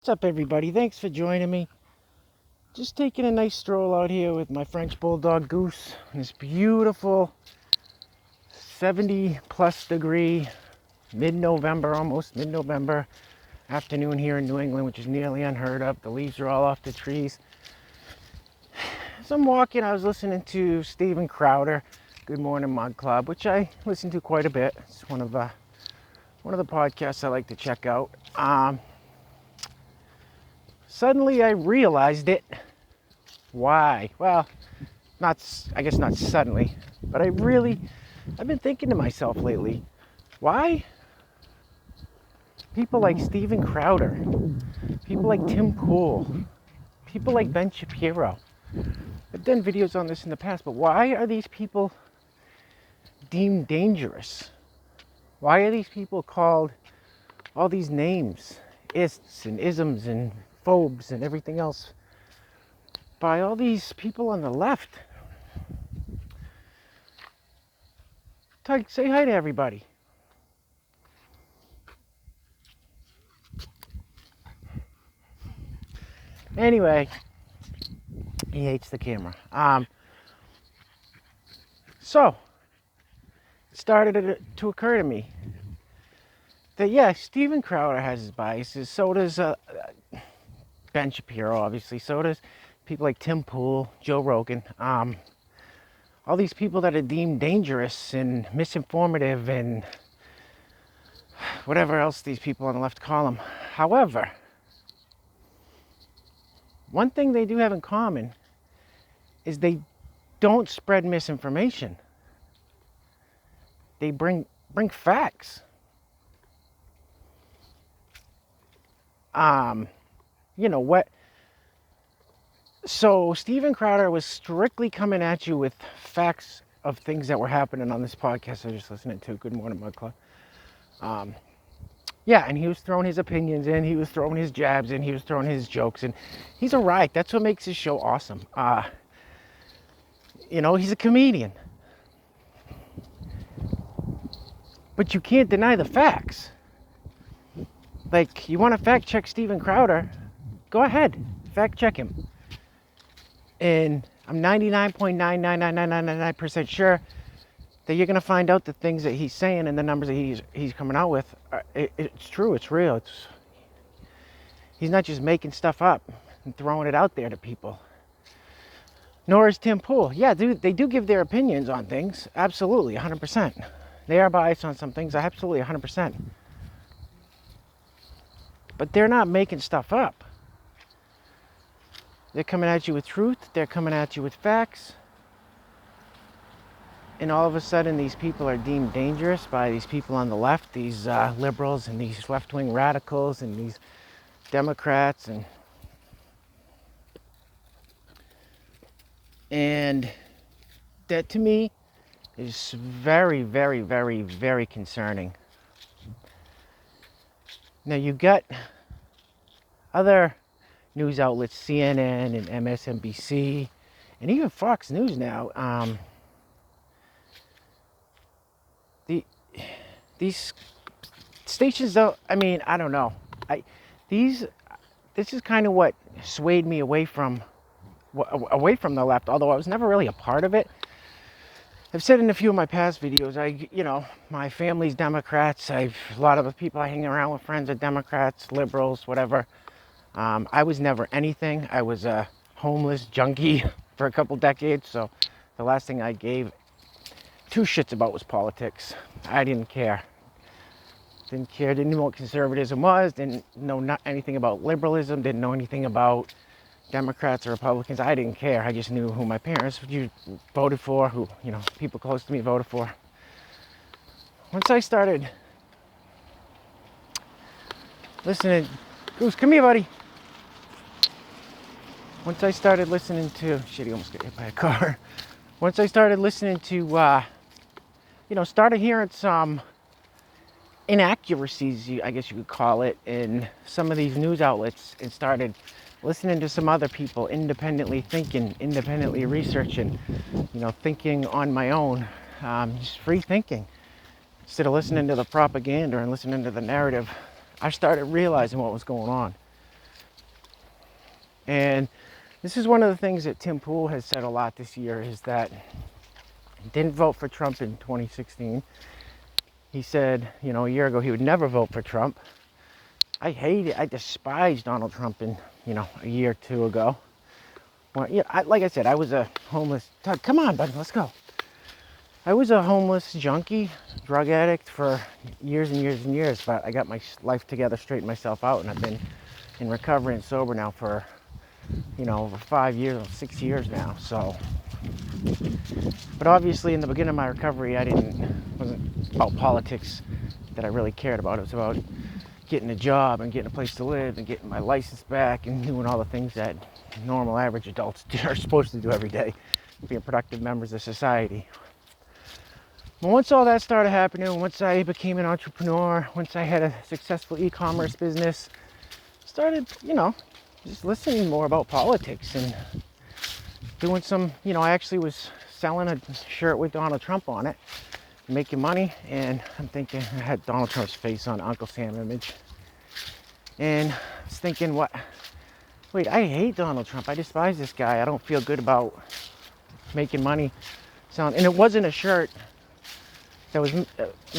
What's up, everybody? Thanks for joining me. Just taking a nice stroll out here with my French Bulldog Goose on this beautiful 70 plus degree mid-November, almost mid-November afternoon here in New England, which is nearly unheard of. The leaves are all off the trees. As I'm walking, I was listening to Steven Crowder, Good Morning Mug Club, which I listen to quite a bit. It's one of the podcasts I like to check out. Suddenly I realized it. Why? Well, I guess not suddenly, but I've been thinking to myself lately, why people like Steven Crowder, people like Tim Pool, people like Ben Shapiro, I've done videos on this in the past, but why are these people deemed dangerous? Why are these people called all these names, ists and isms and phobes and everything else by all these people on the left? Tug, say hi to everybody. Anyway, he hates the camera. So, it started to occur to me that, yeah, Steven Crowder has his biases. So does Ben Shapiro, obviously. So does people like Tim Pool, Joe Rogan. All these people that are deemed dangerous and misinformative and whatever else these people on the left call them. However, one thing they do have in common is they don't spread misinformation. They bring facts. You know what? So Steven Crowder was strictly coming at you with facts of things that were happening on this podcast I was just listening to, Good Morning Mud Club. Yeah, and he was throwing his opinions in, he was throwing his jabs in, he was throwing his jokes in. He's a riot. That's what makes his show awesome. You know, he's a comedian. But you can't deny the facts. Like, you want to fact check Steven Crowder, go ahead, fact check him. And I'm 99.99999% sure that you're going to find out the things that he's saying and the numbers that he's coming out with. It's true, it's real. He's not just making stuff up and throwing it out there to people. Nor is Tim Pool. Yeah, they do give their opinions on things. Absolutely, 100%. They are biased on some things, absolutely 100%. But they're not making stuff up. They're coming at you with truth. They're coming at you with facts. And all of a sudden, these people are deemed dangerous by these people on the left, these liberals and these left-wing radicals and these Democrats. And that, to me, is very, very, very, very concerning. Now, you've got other news outlets, CNN and MSNBC, and even Fox News now. These stations, though, I mean, I don't know. This is kind of what swayed me away from the left, although I was never really a part of it. I've said in a few of my past videos, my family's Democrats. A lot of the people I hang around with, friends are Democrats, liberals, whatever. I was never anything. I was a homeless junkie for a couple decades, so the last thing I gave two shits about was politics. I didn't care. Didn't know what conservatism was, didn't know anything about liberalism, didn't know anything about Democrats or Republicans. I didn't care. I just knew who my parents voted for, who, people close to me voted for. Once I started listening, Goose, come here, buddy. Once I started listening to, shit, he almost got hit by a car. Once I started listening to, started hearing some inaccuracies, I guess you could call it, in some of these news outlets, and started listening to some other people independently thinking, independently researching, thinking on my own, just free thinking. Instead of listening to the propaganda and listening to the narrative, I started realizing what was going on. And this is one of the things that Tim Pool has said a lot this year, is that he didn't vote for Trump in 2016. He said, you know, a year ago he would never vote for Trump. I despise Donald Trump a year or two ago. Well, like I said, I was a homeless, come on, buddy, let's go. I was a homeless junkie, drug addict for years and years and years, but I got my life together, straightened myself out, and I've been in recovery and sober now for, over 5 years, 6 years now. So, but obviously in the beginning of my recovery, wasn't about politics that I really cared about. It was about getting a job and getting a place to live and getting my license back and doing all the things that normal average adults are supposed to do every day, being productive members of society. But once all that started happening, once I became an entrepreneur, once I had a successful e-commerce business, started, just listening more about politics and doing some, I actually was selling a shirt with Donald Trump on it, making money, and I'm thinking, I had Donald Trump's face on Uncle Sam image. And I was thinking, wait, I hate Donald Trump. I despise this guy. I don't feel good about making money selling. And it wasn't a shirt that was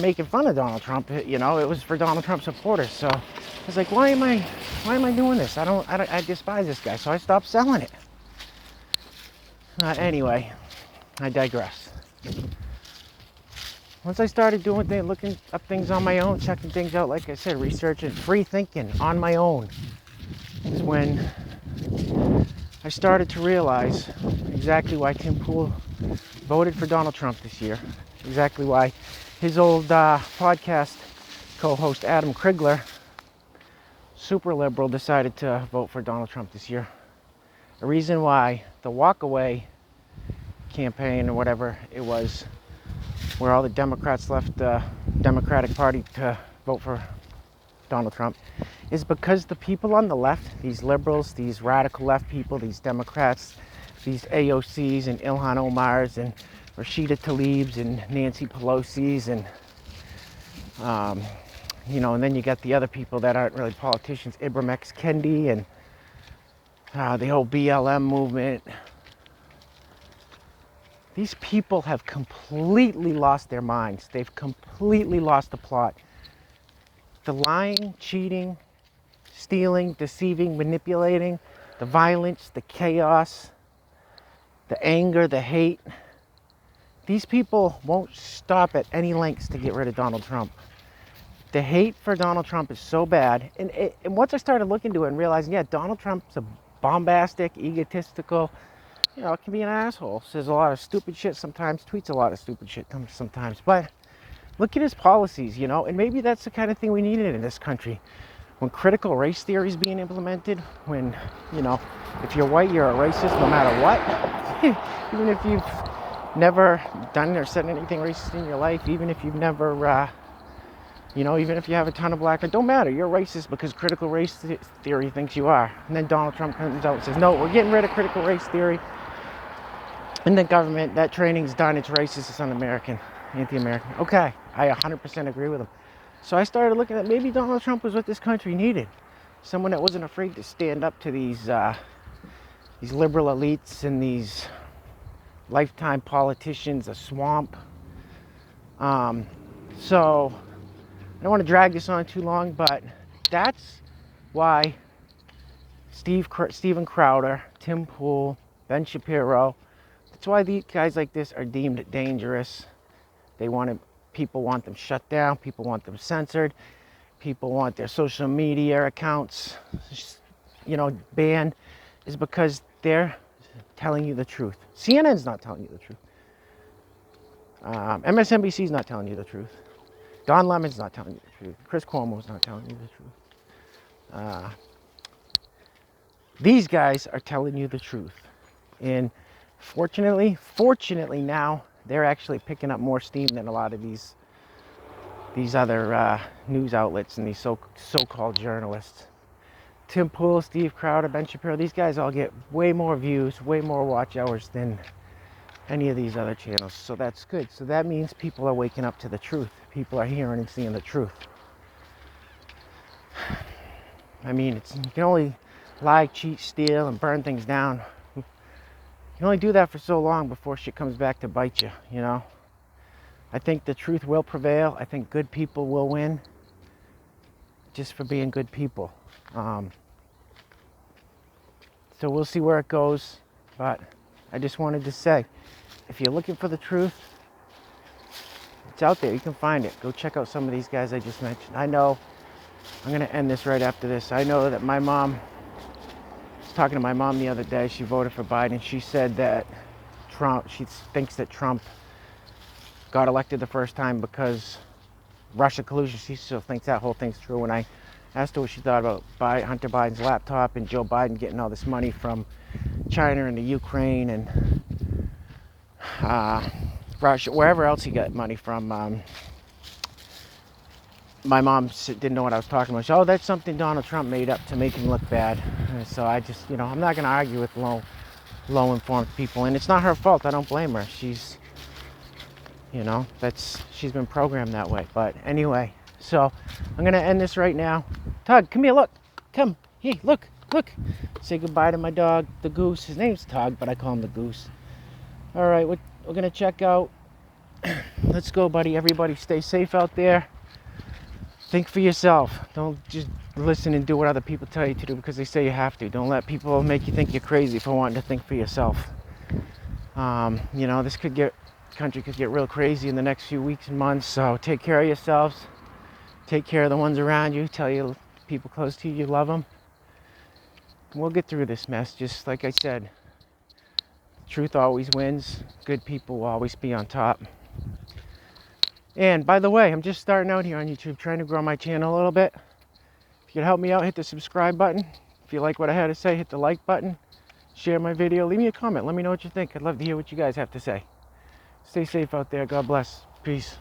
making fun of Donald Trump. It was for Donald Trump supporters. So I was like, why am I doing this? I despise this guy. So I stopped selling it. Anyway, I digress. Once I started doing things, looking up things on my own, checking things out, like I said, researching, free thinking on my own, is when I started to realize exactly why Tim Pool voted for Donald Trump this year. Exactly why his old podcast co-host Adam Krigler, super liberal, decided to vote for Donald Trump this year. The reason why the walkaway campaign or whatever it was, where all the Democrats left the Democratic Party to vote for Donald Trump, is because the people on the left, these liberals, these radical left people, these Democrats, these AOCs and Ilhan Omars and Rashida Tlaib's and Nancy Pelosi's and and then you got the other people that aren't really politicians, Ibram X. Kendi and the whole BLM movement. These people have completely lost their minds. They've completely lost the plot. The lying, cheating, stealing, deceiving, manipulating, the violence, the chaos, the anger, the hate. These people won't stop at any lengths to get rid of Donald Trump. The hate for Donald Trump is so bad. And once I started looking into it and realizing, Donald Trump's a bombastic, egotistical, can be an asshole. Says a lot of stupid shit sometimes, tweets a lot of stupid shit sometimes. But look at his policies, and maybe that's the kind of thing we needed in this country. When critical race theory is being implemented, when, if you're white, you're a racist no matter what. Even if you've never done or said anything racist in your life, even if you've never, even if you have a ton of black, it don't matter. You're racist because critical race theory thinks you are. And then Donald Trump comes out and says, no, we're getting rid of critical race theory. And the government, that training's done, it's racist, it's un-American, anti-American. Okay, I 100% agree with him. So I started looking at maybe Donald Trump was what this country needed. Someone that wasn't afraid to stand up to these liberal elites and these lifetime politicians, a swamp. So I don't want to drag this on too long, but that's why Steven Crowder, Tim Pool, Ben Shapiro, that's why these guys like this are deemed dangerous. People want them shut down. People want them censored. People want their social media accounts, banned, is because they're telling you the truth. CNN's not telling you the truth. MSNBC's not telling you the truth. Don Lemon's not telling you the truth. Chris Cuomo's not telling you the truth. These guys are telling you the truth. And fortunately now, they're actually picking up more steam than a lot of these other news outlets and these so-called journalists. Tim Pool, Steve Crowder, Ben Shapiro, these guys all get way more views, way more watch hours than any of these other channels. So that's good. So that means people are waking up to the truth. People are hearing and seeing the truth. I mean, you can only lie, cheat, steal, and burn things down. You can only do that for so long before shit comes back to bite you, you know? I think the truth will prevail. I think good people will win just for being good people. So we'll see where it goes. But I just wanted to say, if you're looking for the truth, it's out there. You can find it. Go check out some of these guys I just mentioned. I know, I'm going to end this right after this. I know that my mom, I was talking to my mom the other day. She voted for Biden. She said that she thinks that Trump got elected the first time because Russia collusion. She still thinks that whole thing's true. When I asked her what she thought about Hunter Biden's laptop and Joe Biden getting all this money from China and the Ukraine and Russia, wherever else he got money from, my mom didn't know what I was talking about. She said, oh, that's something Donald Trump made up to make him look bad. And so I just, I'm not going to argue with low-informed people. And it's not her fault. I don't blame her. She's she's been programmed that way. But anyway, so I'm going to end this right now. Tug, come here, look. Come. Hey, look. Say goodbye to my dog, the goose. His name's Tug, but I call him the goose. All right, we're going to check out. Let's go, buddy. Everybody stay safe out there. Think for yourself. Don't just listen and do what other people tell you to do because they say you have to. Don't let people make you think you're crazy for wanting to think for yourself. This country could get real crazy in the next few weeks and months, so take care of yourselves. Take care of the ones around you. Tell your people close to you love them. And we'll get through this mess. Just like I said, truth always wins. Good people will always be on top. And by the way, I'm just starting out here on YouTube, trying to grow my channel a little bit. If you could help me out, hit the subscribe button. If you like what I had to say, hit the like button. Share my video. Leave me a comment. Let me know what you think. I'd love to hear what you guys have to say. Stay safe out there. God bless. Peace.